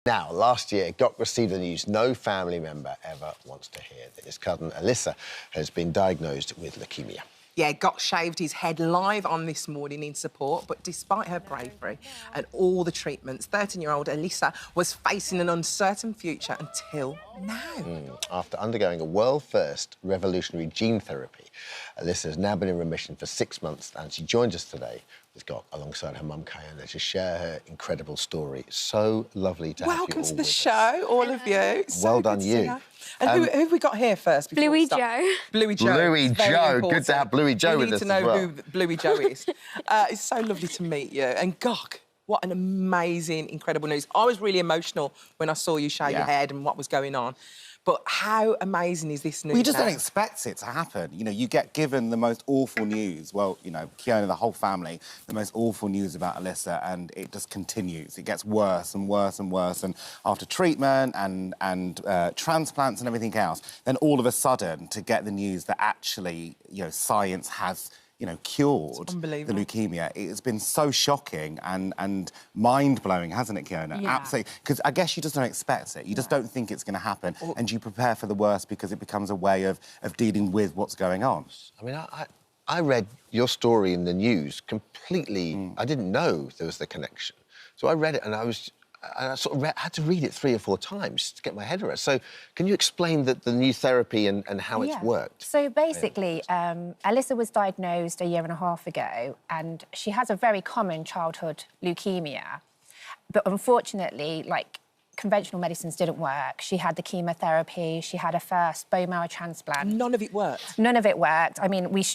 Now, last year, Doc received the news no family member ever wants to hear that his cousin Alyssa has been diagnosed with leukaemia. Yeah, Gok shaved his head live on This Morning in support, but despite her bravery and all the treatments, 13-year-old Alyssa was facing an uncertain future until now. After undergoing a world-first revolutionary gene therapy, Alyssa has now been in remission for 6 months, and she joins us today with Gok alongside her mum, Kiona, to share her incredible story. So lovely to have you all Welcome to the with show, us. all of you. Well done, you. And who have we got here first? Bluey Joe. Bluey Joe. Bluey It's very Joe. important. Good to have Bluey Joe with us as well. We need to know who Bluey Joe is. It's so lovely to meet you. And Gok, what an amazing, incredible news. I was really emotional when I saw you shave your head and what was going on. But how amazing is this news? Well, you just don't expect it to happen. You know, you get given the most awful news. Well, you know, Kiona, the whole family, the most awful news about Alyssa, and it just continues. It gets worse and worse and worse. And after treatment and transplants and everything else, then all of a sudden to get the news that actually, you know, science has, you know, cured the leukaemia. It's been so shocking and mind-blowing, hasn't it, Kiona? Yeah. Absolutely. Because I guess you just don't expect it. You just don't think it's going to happen, and you prepare for the worst because it becomes a way of dealing with what's going on. I mean, I read your story in the news completely. I didn't know there was the connection. So I read it and I sort of had to read it 3 or 4 times to get my head around it. So can you explain the new therapy and how it's worked? So basically, Alyssa was diagnosed a 1.5 years ago, and she has a very common childhood leukemia. But unfortunately, like, conventional medicines didn't work. She had the chemotherapy, she had her first bone marrow transplant. None of it worked? None of it worked. I mean, we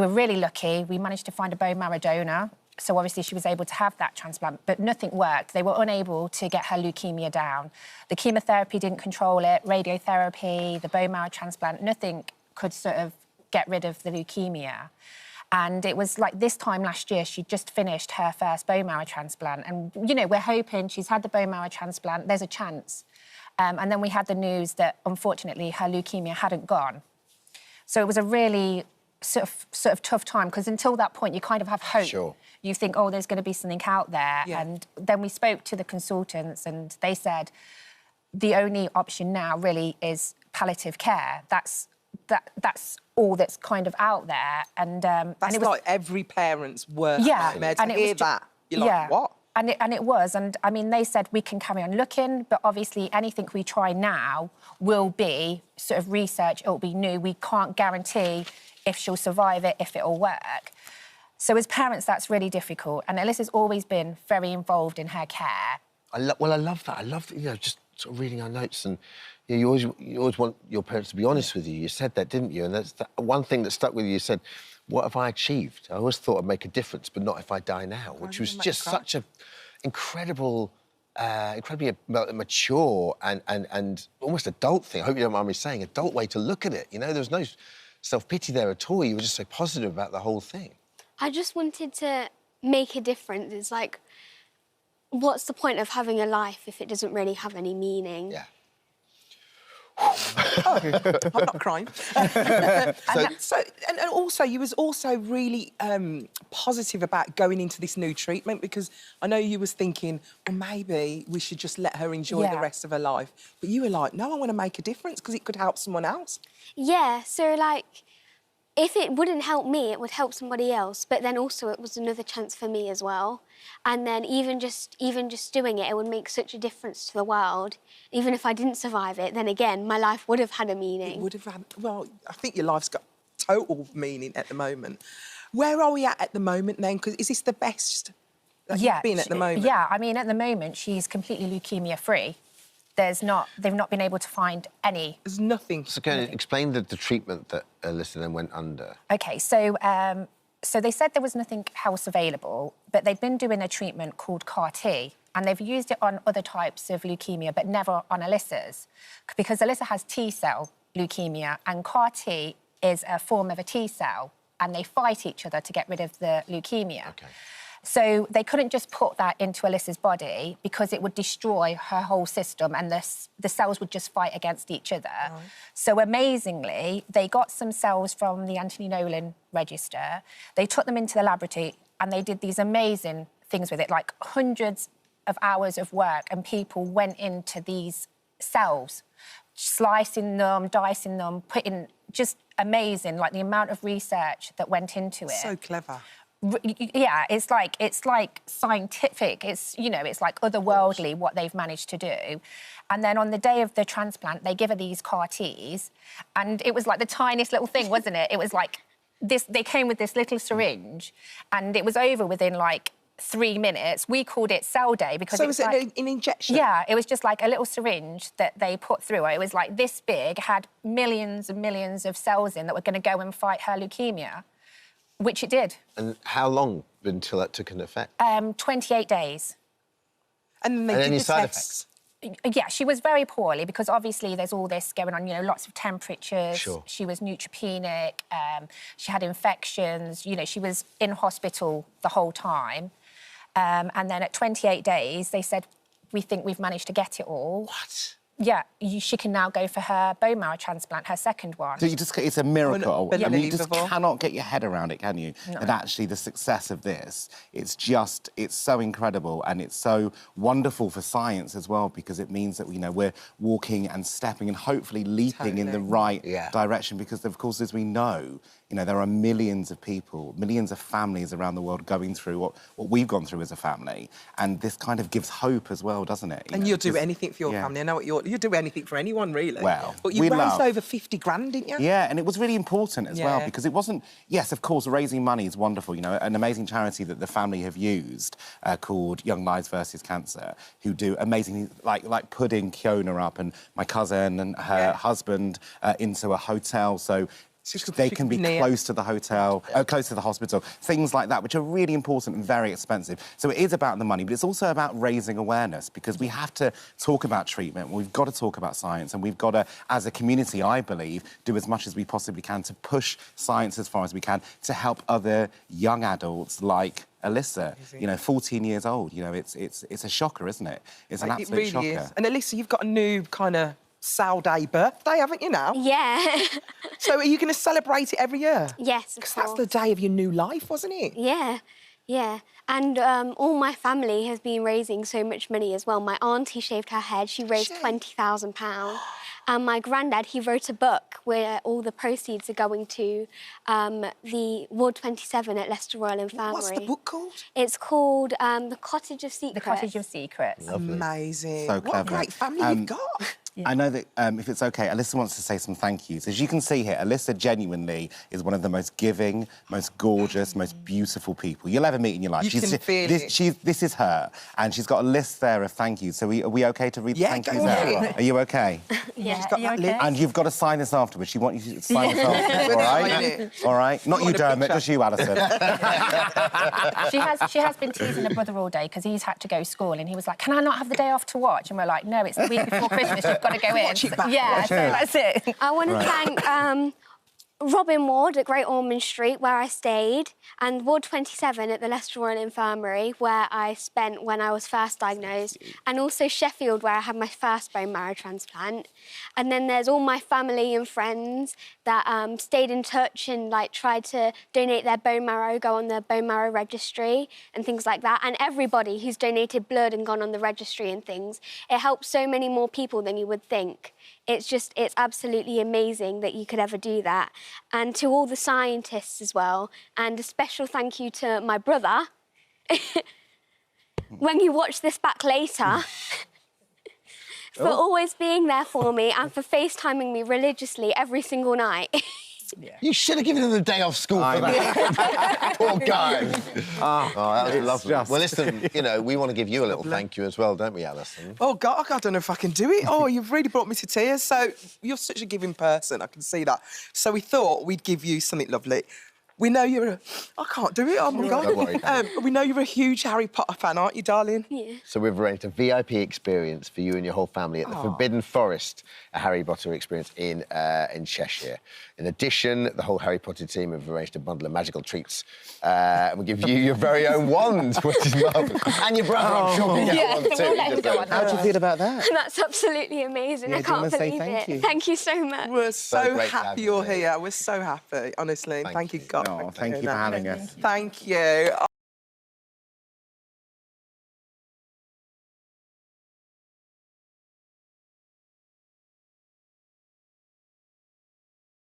were really lucky. We managed to find a bone marrow donor. So obviously she was able to have that transplant, but nothing worked. They were unable to get her leukemia down. The chemotherapy didn't control it, radiotherapy, the bone marrow transplant, nothing could sort of get rid of the leukemia. And it was like this time last year, she'd just finished her first bone marrow transplant. And, you know, we're hoping she's had the bone marrow transplant, there's a chance. And then we had the news that, unfortunately, her leukemia hadn't gone. So it was a really sort of tough time, because until that point, you kind of have hope. Sure. You think, oh, there's going to be something out there. Yeah. And then we spoke to the consultants and they said the only option now really is palliative care. That's all that's kind of out there. And That's and it was like every parent's worst Yeah, nightmare to and it hear was that. You're like, what? And it was. And, I mean, they said we can carry on looking, but obviously anything we try now will be sort of research, it'll be new. We can't guarantee if she'll survive it, if it'll work. So as parents, that's really difficult. And Alyssa's always been very involved in her care. I love that. I love, you know, just sort of reading our notes, and you always want your parents to be honest with you. You said that, didn't you? And that's one thing that stuck with you. You said, what have I achieved? I always thought I'd make a difference, but not if I die now, which was just such an incredibly mature and almost adult thing. I hope you don't mind me saying, adult way to look at it. You know, there was no self-pity there at all. You were just so positive about the whole thing. I just wanted to make a difference. It's like, what's the point of having a life if it doesn't really have any meaning? Yeah. I'm not crying. And also, you was also really positive about going into this new treatment, because I know you was thinking, well, maybe we should just let her enjoy the rest of her life. But you were like, no, I want to make a difference because it could help someone else. Yeah, so, like, if it wouldn't help me, it would help somebody else. But then also it was another chance for me as well. And then even just doing it, it would make such a difference to the world. Even if I didn't survive it, then again, my life would have had a meaning. It would have had... Well, I think your life's got total meaning at the moment. Where are we at the moment, then? Because is this the best that you've been at the moment? Yeah, I mean, at the moment, she's completely leukemia-free. They've not been able to find any... There's nothing. So can you explain the treatment that Alyssa then went under? OK, so they said there was nothing else available, but they've been doing a treatment called CAR-T, and they've used it on other types of leukemia, but never on Alyssa's, because Alyssa has T-cell leukemia, and CAR-T is a form of a T-cell, and they fight each other to get rid of the leukemia. OK. So they couldn't just put that into Alyssa's body because it would destroy her whole system and the cells would just fight against each other. Right. So amazingly, they got some cells from the Anthony Nolan register. They took them into the laboratory and they did these amazing things with it, like hundreds of hours of work, and people went into these cells, slicing them, dicing them, putting... Just amazing, like the amount of research that went into it. So clever. Yeah, it's like scientific. It's, you know, it's like otherworldly what they've managed to do. And then on the day of the transplant, they give her these CAR Ts, and it was like the tiniest little thing, wasn't it? It was like this. They came with this little syringe, and it was over within like 3 minutes. We called it cell day because So it was was it like, an injection? yeah, it was just like a little syringe that they put through her. It was like this big, had millions and millions of cells in that were going to go and fight her leukaemia, which it did. And how long until that took an effect? 28 days. And then they And did any the side tests. Yeah, she was very poorly because obviously there's all this going on, you know, lots of temperatures. Sure. She was neutropenic, she had infections, you know, she was in hospital the whole time. And then at 28 days, they said, we think we've managed to get it all. What? Yeah, she can now go for her bone marrow transplant, her second one. So it's a miracle. I mean, you just Unbelievable. cannot get your head around it, can you? No. And actually, the success of this, it's so incredible, and it's so wonderful for science as well, because it means that, you know, we're walking and stepping and hopefully leaping in the right direction, because, of course, as we know, you know, there are millions of people, millions of families around the world going through what we've gone through as a family, and this kind of gives hope as well, doesn't it? And you'll do anything for your family. I know what you'll do anything for anyone, really. Well, but you raised over 50 grand, didn't you? Yeah, and it was really important as well, because it wasn't... Yes, of course, raising money is wonderful. You know, an amazing charity that the family have used called Young Lives versus Cancer, who do amazing, like putting Kiona up and my cousin and her husband into a hotel, so they can be close to the hotel, close to the hospital, things like that, which are really important and very expensive. So it is about the money, but it's also about raising awareness, because we have to talk about treatment, we've got to talk about science, and we've got to, as a community, I believe, do as much as we possibly can to push science as far as we can to help other young adults like Alyssa, you know, 14 years old. You know, it's a shocker, isn't it? It's an absolute shocker. It really is. And Alyssa, you've got a new kind of Sal Day birthday, haven't you now? Yeah. So are you going to celebrate it every year? Yes, of Because course. that's the day of your new life, wasn't it? Yeah, yeah. And all my family has been raising so much money as well. My auntie shaved her head. She raised £20,000. And my granddad, he wrote a book where all the proceeds are going to the Ward 27 at Leicester Royal Infirmary. What's the book called? It's called The Cottage of Secrets. The Cottage of Secrets. Amazing. So clever. What a great family you've got. I know that, if it's OK, Alyssa wants to say some thank yous. As you can see here, Alyssa genuinely is one of the most giving, most gorgeous, most beautiful people you'll ever meet in your life. You can feel it. This is her, and she's got a list there of thank yous. So are we OK to read the thank yous out? Are you OK? Yeah. She's got that list. And you've got to sign this afterwards. She wants you to sign this afterwards, all right? All right? Not you, Dermot, just you, Alison. She has been teasing her brother all day because he's had to go to school, and he was like, can I not have the day off to watch? And we're like, no, it's the week before Christmas, you've got to go in. Watch it back. Yeah, so that's it. I want to thank Robin Ward at Great Ormond Street, where I stayed, and Ward 27 at the Leicester Royal Infirmary, where I spent when I was first diagnosed, and also Sheffield, where I had my first bone marrow transplant. And then there's all my family and friends that stayed in touch and tried to donate their bone marrow, go on the bone marrow registry and things like that. And everybody who's donated blood and gone on the registry and things. It helps so many more people than you would think. It's absolutely amazing that you could ever do that. And to all the scientists as well, and a special thank you to my brother. When you watch this back later, for always being there for me and for FaceTiming me religiously every single night. You should have given him the day off school for that. Poor guy. Oh, that was lovely. Well, listen, you know, we want to give you a little thank you as well, don't we, Alison? Oh, God, I don't know if I can do it. Oh, you've really brought me to tears. So you're such a giving person, I can see that. So we thought we'd give you something lovely. We know you're I can't do it, oh my God. Don't worry. We know you're a huge Harry Potter fan, aren't you, darling? Yeah. So we've arranged a VIP experience for you and your whole family at the Forbidden Forest, a Harry Potter experience in Cheshire. In addition, the whole Harry Potter team have arranged a bundle of magical treats. And we'll give you your very own wand, which is marvellous. And your brother, I'm sure, will get one too. We'll let him go on. How do you feel about that? That's absolutely amazing. Yeah, I do you can't wanna say believe thank it. you? Thank you so much. We're so great to have happy you you're here. here. We're so happy, honestly. Thank you, God. Oh, thank you for having us. Thank you.